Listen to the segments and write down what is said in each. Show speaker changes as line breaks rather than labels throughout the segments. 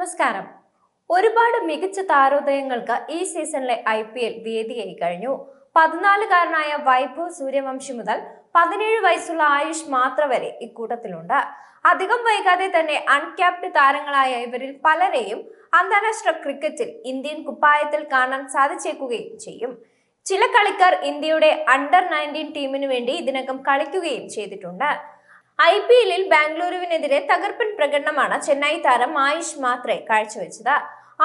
നമസ്കാരം. ഒരുപാട് മികച്ച താരോദയങ്ങൾക്ക് ഈ സീസണിലെ IPL വേദിയായി കഴിഞ്ഞു. 14കാരനായ വൈഭവ് സൂര്യവംശി മുതൽ 17 വയസ്സുള്ള ആയുഷ് മാത്ര വരെ ഇക്കൂട്ടത്തിലുണ്ട്. അധികം വൈകാതെ തന്നെ അൺക്യാപ്ഡ് താരങ്ങളായ ഇവരിൽ പലരെയും അന്താരാഷ്ട്ര ക്രിക്കറ്റിൽ ഇന്ത്യൻ കുപ്പായത്തിൽ കാണാൻ സാധിച്ചേക്കുകയും ചെയ്യും. ചില കളിക്കാർ ഇന്ത്യയുടെ അണ്ടർ-19 ടീമിനു വേണ്ടി ഇതിനകം കളിക്കുകയും ചെയ്തിട്ടുണ്ട്. IPL-ൽ ബാംഗ്ലൂരുവിനെതിരെ തകർപ്പൻ പ്രകടനമാണ് ചെന്നൈ താരം ആയുഷ് മാത്രെ കാഴ്ചവെച്ചത്.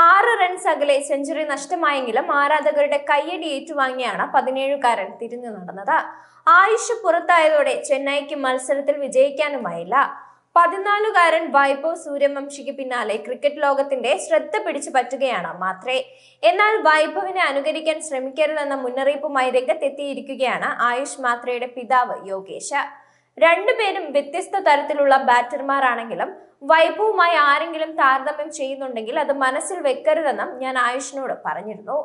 6 റൺസ് അകലെ സെഞ്ചുറി നഷ്ടമായെങ്കിലും ആരാധകരുടെ കയ്യടി ഏറ്റുവാങ്ങിയാണ് 17കാരൻ തിരിഞ്ഞു നടന്നത്. ആയുഷ് പുറത്തായതോടെ ചെന്നൈക്ക് മത്സരത്തിൽ വിജയിക്കാനുമായില്ല. 14കാരൻ വൈഭവ് സൂര്യവംശിക്ക് പിന്നാലെ ക്രിക്കറ്റ് ലോകത്തിന്റെ ശ്രദ്ധ പിടിച്ചു പറ്റുകയാണ് മാത്രേ. എന്നാൽ വൈഭവിനെ അനുകരിക്കാൻ ശ്രമിക്കരുതെന്ന മുന്നറിയിപ്പുമായി രംഗത്തെത്തിയിരിക്കുകയാണ് ആയുഷ് മാത്രയുടെ പിതാവ് യോഗേഷ്. രണ്ടുപേരും വ്യത്യസ്ത തരത്തിലുള്ള ബാറ്റർമാരാണെങ്കിലും വൈഭവുമായി ആരെങ്കിലും താരതമ്യം ചെയ്യുന്നുണ്ടെങ്കിൽ അത് മനസ്സിൽ വെക്കരുതെന്നും ഞാൻ ആയുഷിനോട് പറഞ്ഞിരുന്നു.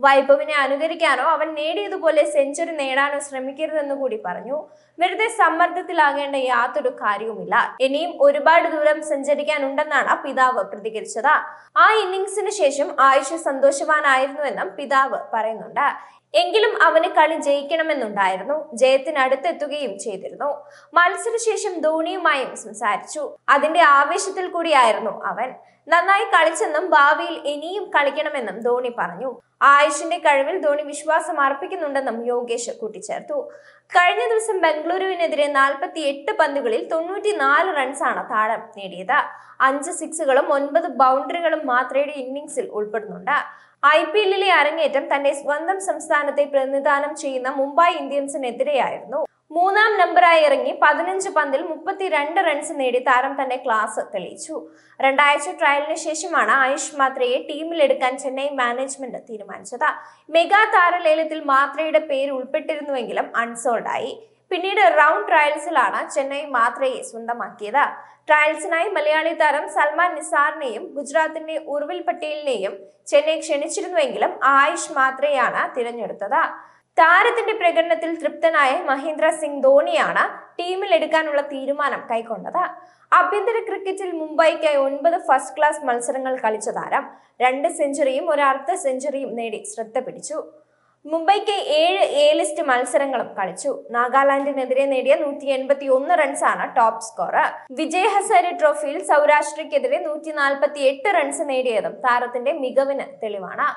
വൈഭവിനെ അനുകരിക്കാനോ അവൻ നേടിയതുപോലെ സെഞ്ചുറി നേടാനോ ശ്രമിക്കരുതെന്ന് കൂടി പറഞ്ഞു. വെറുതെ സമ്മർദ്ദത്തിലാകേണ്ട യാതൊരു കാര്യവുമില്ല. ഇനിയും ഒരുപാട് ദൂരം സഞ്ചരിക്കാനുണ്ടെന്നാണ് പിതാവ് പ്രതികരിച്ചത്. ആ ഇന്നിംഗ്സിന് ശേഷം ആയുഷ് സന്തോഷവാനായിരുന്നുവെന്നും പിതാവ് പറയുന്നുണ്ട്. എങ്കിലും അവന് കളി ജയിക്കണമെന്നുണ്ടായിരുന്നു. ജയത്തിനടുത്തെത്തുകയും ചെയ്തിരുന്നു. മത്സരശേഷം ധോണിയുമായും സംസാരിച്ചു. അതിന്റെ ആവേശത്തിൽ കൂടിയായിരുന്നു അവൻ. നന്നായി കളിച്ചെന്നും ഭാവിയിൽ ഇനിയും കളിക്കണമെന്നും ധോണി പറഞ്ഞു. ആയുഷിന്റെ കഴിവിൽ ധോണി വിശ്വാസം അർപ്പിക്കുന്നുണ്ടെന്നും യോഗേഷ് കൂട്ടിച്ചേർത്തു. കഴിഞ്ഞ ദിവസം ബംഗളൂരുവിനെതിരെ 48 പന്തുകളിൽ 94 റൺസാണ് താരം നേടിയത്. 5 സിക്സുകളും 9 ബൗണ്ടറികളും മാത്രയുടെ ഇന്നിംഗ്സിൽ ഉൾപ്പെടുന്നുണ്ട്. IPL-ലെ അരങ്ങേറ്റം തന്റെ സ്വന്തം സംസ്ഥാനത്തെ പ്രതിനിധാനം ചെയ്യുന്ന മുംബൈ ഇന്ത്യൻസിനെതിരെയായിരുന്നു. 3-ാം നമ്പറായി ഇറങ്ങി 15 പന്തിൽ 32 റൺസ് നേടി താരം തന്റെ ക്ലാസ് തെളിയിച്ചു. 2 ആഴ്ച ട്രയലിന് ശേഷമാണ് ആയുഷ് മാത്രയെ ടീമിലെടുക്കാൻ ചെന്നൈ മാനേജ്മെന്റ് തീരുമാനിച്ചത്. മെഗാ താരലേലത്തിൽ മാത്രയുടെ പേര് ഉൾപ്പെട്ടിരുന്നുവെങ്കിലും അൺസോൾഡ് ആയി. പിന്നീട് റൗണ്ട് ട്രയൽസിലാണ് ചെന്നൈ മാത്രയെ സ്വന്തമാക്കിയത്. ട്രയൽസിനായി മലയാളി താരം സൽമാൻ നിസാറിനെയും ഗുജറാത്തിന്റെ ഉർവിൽ പട്ടേലിനെയും ചെന്നൈ ക്ഷണിച്ചിരുന്നുവെങ്കിലും ആയുഷ് മാത്രയാണ് തിരഞ്ഞെടുത്തത്. താരത്തിന്റെ പ്രകടനത്തിൽ തൃപ്തനായ മഹേന്ദ്ര സിംഗ് ധോണിയാണ് ടീമിൽ എടുക്കാനുള്ള തീരുമാനം കൈക്കൊണ്ടത്. ആഭ്യന്തര ക്രിക്കറ്റിൽ മുംബൈക്കായി 9 ഫസ്റ്റ് ക്ലാസ് മത്സരങ്ങൾ കളിച്ച താരം 2 സെഞ്ചുറിയും 1 അർദ്ധ സെഞ്ചുറിയും നേടി ശ്രദ്ധ പിടിച്ചു. മുംബൈക്ക് 7 A-ലിസ്റ്റ് മത്സരങ്ങളും കളിച്ചു. നാഗാലാൻഡിനെതിരെ നേടിയ 181 റൺസാണ് ടോപ്പ് സ്കോർ. വിജയ് ഹസാരെ ട്രോഫിയിൽ സൗരാഷ്ട്രയ്ക്കെതിരെ 148 റൺസ് നേടിയതും താരത്തിന്റെ മികവിന് തെളിവാണ്.